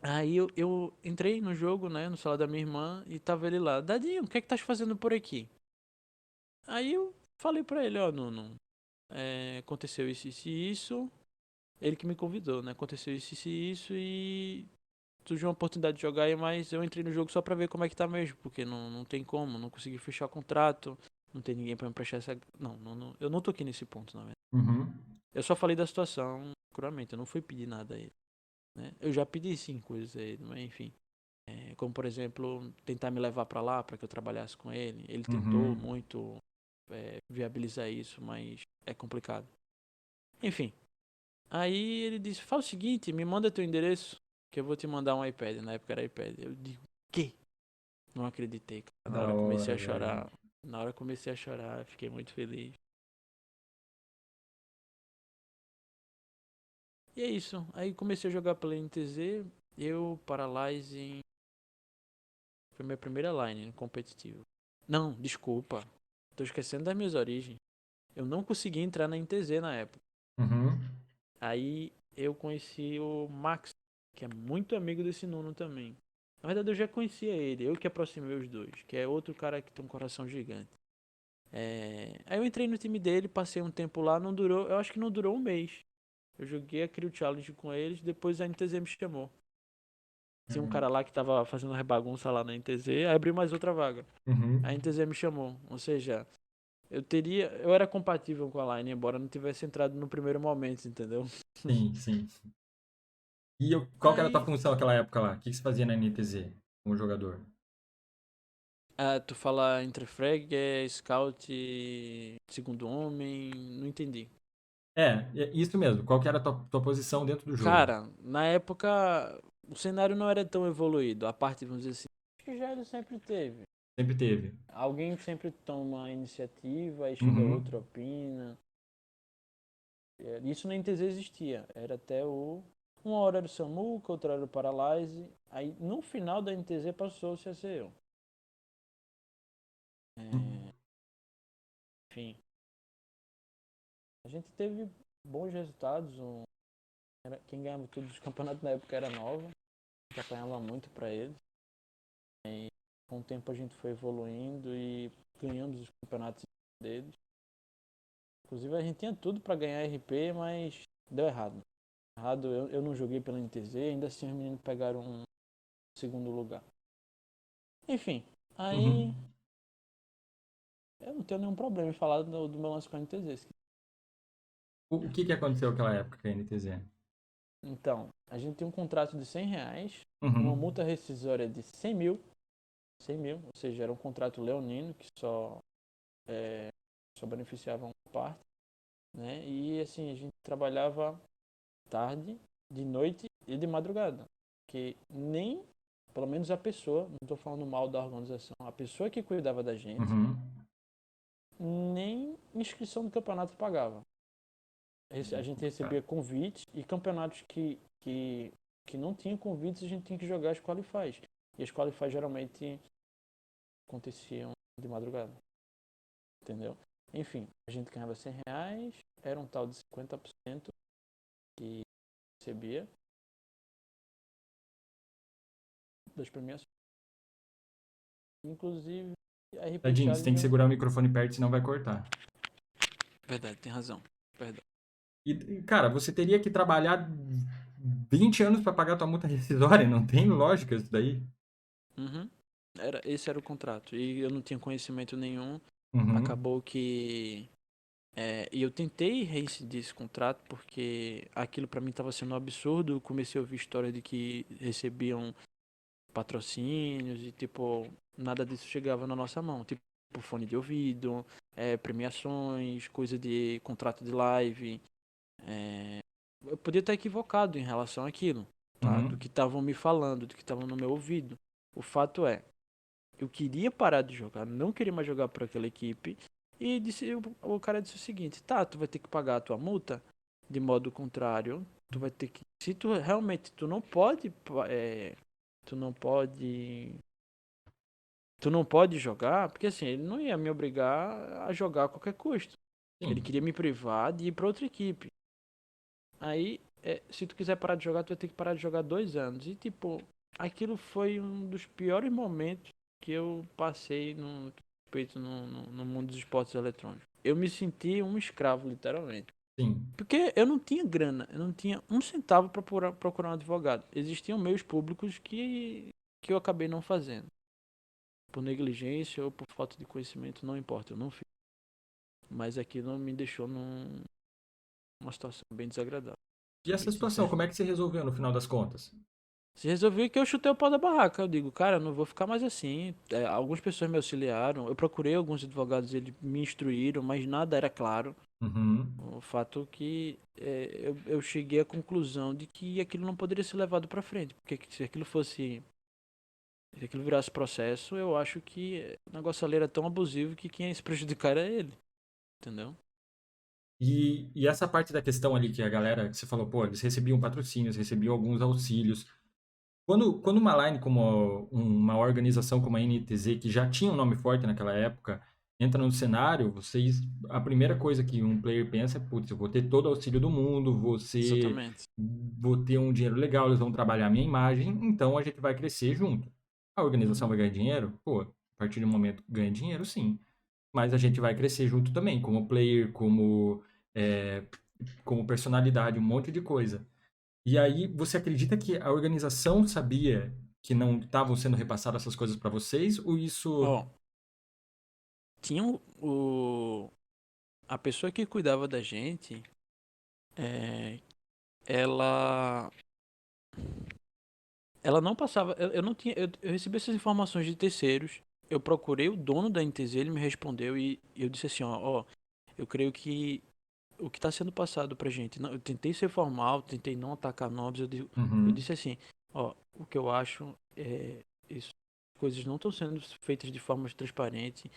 Aí eu entrei no jogo, né, no celular da minha irmã, e tava ele lá. Dadinho, o que é que estás fazendo por aqui? Aí eu falei pra ele, ó, Nuno, aconteceu isso e isso. Ele que me convidou, né? Aconteceu isso e isso e surgiu uma oportunidade de jogar aí, mas eu entrei no jogo só pra ver como é que tá mesmo, porque não tem como, não consegui fechar o contrato, não tem ninguém pra me prestar essa. Eu não toquei nesse ponto, na verdade. Uhum. Eu só falei da situação, curamente, eu não fui pedir nada a ele, né? Eu já pedi sim coisas a ele, mas enfim. Como por exemplo, tentar me levar pra lá pra que eu trabalhasse com ele. Ele tentou Uhum. muito viabilizar isso, mas é complicado. Enfim, aí ele disse: fala o seguinte, me manda teu endereço que eu vou te mandar um iPad. Na época era iPad. Eu digo: quê? Não acreditei, cara. Na Da hora eu comecei hora, a velho. chorar. Na hora eu comecei a chorar, fiquei muito feliz. E é isso. Aí comecei a jogar pela NTZ. Eu, Paralyzing. Foi minha primeira line competitiva. Não, desculpa. Tô esquecendo das minhas origens. Eu não consegui entrar na NTZ na época. Uhum. Aí eu conheci o Max, que é muito amigo desse Nuno também. Na verdade eu já conhecia ele, eu que aproximei os dois, que é outro cara que tem um coração gigante. Aí eu entrei no time dele, passei um tempo lá, não durou, eu acho que não durou um mês. Eu joguei a Crew Challenge com eles, depois a NTZ me chamou. Tinha um Uhum. cara lá que tava fazendo bagunça lá na NTZ, aí abriu mais outra vaga. Uhum. A NTZ me chamou, ou seja, eu era compatível com a line, embora não tivesse entrado no primeiro momento, entendeu? Sim, sim. E qual que era a tua Aí função naquela época lá? O que que você fazia na NTZ como jogador? Tu fala entre frag, scout, segundo homem, não entendi. É isso mesmo. Qual que era a tua posição dentro do jogo? Cara, na época o cenário não era tão evoluído, a parte, vamos dizer assim, acho que já ele sempre teve. Sempre teve. Alguém sempre toma a iniciativa, aí chega outro, Uhum. opina. Isso na NTZ existia, era até o... Uma hora era o Samuka, outra era o Paralyze, aí no final da NTZ passou-se a ser eu. É, enfim, a gente teve bons resultados, quem ganhava todos os campeonatos na época era Nova, a gente apanhava muito pra eles. Com o tempo a gente foi evoluindo e ganhamos os campeonatos deles. Inclusive a gente tinha tudo pra ganhar RP, mas deu errado. Eu não joguei pela NTZ, ainda assim os meninos pegaram um segundo lugar. Enfim, aí Uhum. eu não tenho nenhum problema em falar do meu lance com a NTZ. O que que aconteceu naquela época com a NTZ? Então, a gente tem um contrato de R$ 100, uma Uhum. multa rescisória de 100 mil, 100 mil, ou seja, era um contrato leonino que só beneficiava uma parte, né? E assim, a gente trabalhava tarde, de noite e de madrugada. Que nem, pelo menos a pessoa, não estou falando mal da organização, a pessoa que cuidava da gente, Uhum. nem inscrição do campeonato pagava. A gente Cara. recebia convites e campeonatos que não tinham convites, a gente tinha que jogar as qualifies. E as qualifies geralmente aconteciam de madrugada, entendeu? Enfim, a gente ganhava R$ 100, era um tal de 50% que recebia das premiações. Inclusive, a RP Tadinho, você tem Challenge que é um... segurar o microfone perto, senão vai cortar. Verdade, tem razão. Perdão. Cara, você teria que trabalhar 20 anos para pagar tua multa rescisória, não tem lógica isso daí. Uhum. Esse era o contrato. E eu não tinha conhecimento nenhum. Uhum. Acabou que. E eu tentei reincidir esse contrato porque aquilo pra mim estava sendo um absurdo. Eu comecei a ouvir história de que recebiam patrocínios e, tipo, nada disso chegava na nossa mão. Tipo, fone de ouvido, premiações, coisa de contrato de live. Eu podia estar equivocado em relação àquilo, tá? Do Uhum. que estavam me falando, do que estavam no meu ouvido. O fato é, eu queria parar de jogar, não queria mais jogar por aquela equipe. E o cara disse o seguinte: tá, tu vai ter que pagar a tua multa. De modo contrário, tu vai ter que. Se tu realmente tu não pode. Tu não pode. Tu não pode jogar, porque assim, ele não ia me obrigar a jogar a qualquer custo. Ele Sim. queria me privar de ir pra outra equipe. Aí se tu quiser parar de jogar, tu vai ter que parar de jogar 2 anos. E, tipo, aquilo foi um dos piores momentos que eu passei no respeito no mundo dos esportes eletrônicos. Eu me senti um escravo, literalmente. Sim. Porque eu não tinha grana, eu não tinha um centavo para procurar um advogado. Existiam meios públicos que eu acabei não fazendo. Por negligência ou por falta de conhecimento, não importa, eu não fiz. Mas aquilo me deixou numa situação bem desagradável, E sendo essa bem situação, sincero. como é que você resolveu no final das contas? Se resolvi que eu chutei o pau da barraca. Eu digo, cara, eu não vou ficar mais assim. Algumas pessoas me auxiliaram. Eu procurei alguns advogados, eles me instruíram, mas nada era claro. Uhum. O fato que eu cheguei à conclusão de que aquilo não poderia ser levado pra frente. Porque se aquilo virasse processo, eu acho que o negócio ali era tão abusivo que quem ia se prejudicar era ele. Entendeu? E essa parte da questão ali que a galera, que você falou, pô, eles recebiam patrocínios, recebiam alguns auxílios. Quando uma line como uma organização como a NTZ, que já tinha um nome forte naquela época, entra no cenário, a primeira coisa que um player pensa é, putz, eu vou ter todo o auxílio do mundo, Exatamente. vou ter um dinheiro legal, eles vão trabalhar a minha imagem, então a gente vai crescer junto. A organização Uhum. vai ganhar dinheiro? Pô, a partir do momento que ganha dinheiro, sim. Mas a gente vai crescer junto também, como player, é, como personalidade, um monte de coisa. E aí, você acredita que a organização sabia que não estavam sendo repassadas essas coisas para vocês? Ou isso. Ó, tinha a pessoa que cuidava da gente, é, ela ela não passava, eu não tinha, eu recebi essas informações de terceiros. Eu procurei o dono da NTZ, ele me respondeu e eu disse assim, ó, eu creio que o que está sendo passado pra gente, eu tentei ser formal, tentei não atacar nomes, eu Uhum, disse assim, ó, o que eu acho é isso, coisas não estão sendo feitas de forma transparente.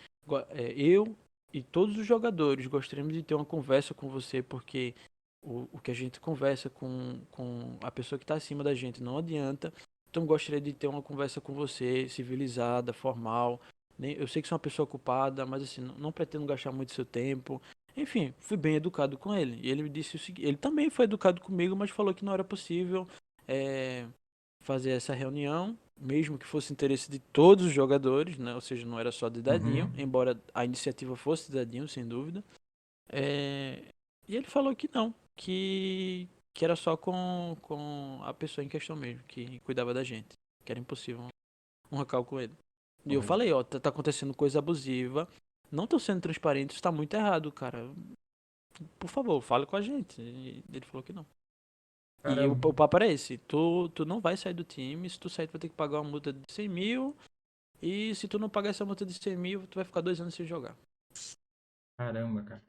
Eu e todos os jogadores gostaríamos de ter uma conversa com você, porque o que a gente conversa com a pessoa que está acima da gente não adianta. Então gostaria de ter uma conversa com você, civilizada, formal. Eu sei que sou uma pessoa ocupada, mas assim, não pretendo gastar muito seu tempo. Enfim, fui bem educado com ele. E ele me disse o seguinte, ele também foi educado comigo, mas falou que não era possível é, fazer essa reunião, mesmo que fosse interesse de todos os jogadores, né? Ou seja, não era só de Dadinho, uhum. embora a iniciativa fosse de Dadinho, sem dúvida. É, e ele falou que não, que era só com a pessoa em questão mesmo, que cuidava da gente, que era impossível um recalque com ele. E eu Correto. falei, ó, tá acontecendo coisa abusiva, não tô sendo transparente, isso tá muito errado, cara. Por favor, fale com a gente. E ele falou que não. E o Caramba, papo era esse, tu não vai sair do time, se tu sair tu vai ter que pagar uma multa de 100 mil, e se tu não pagar essa multa de 100 mil, tu vai ficar 2 anos sem jogar. caramba, cara.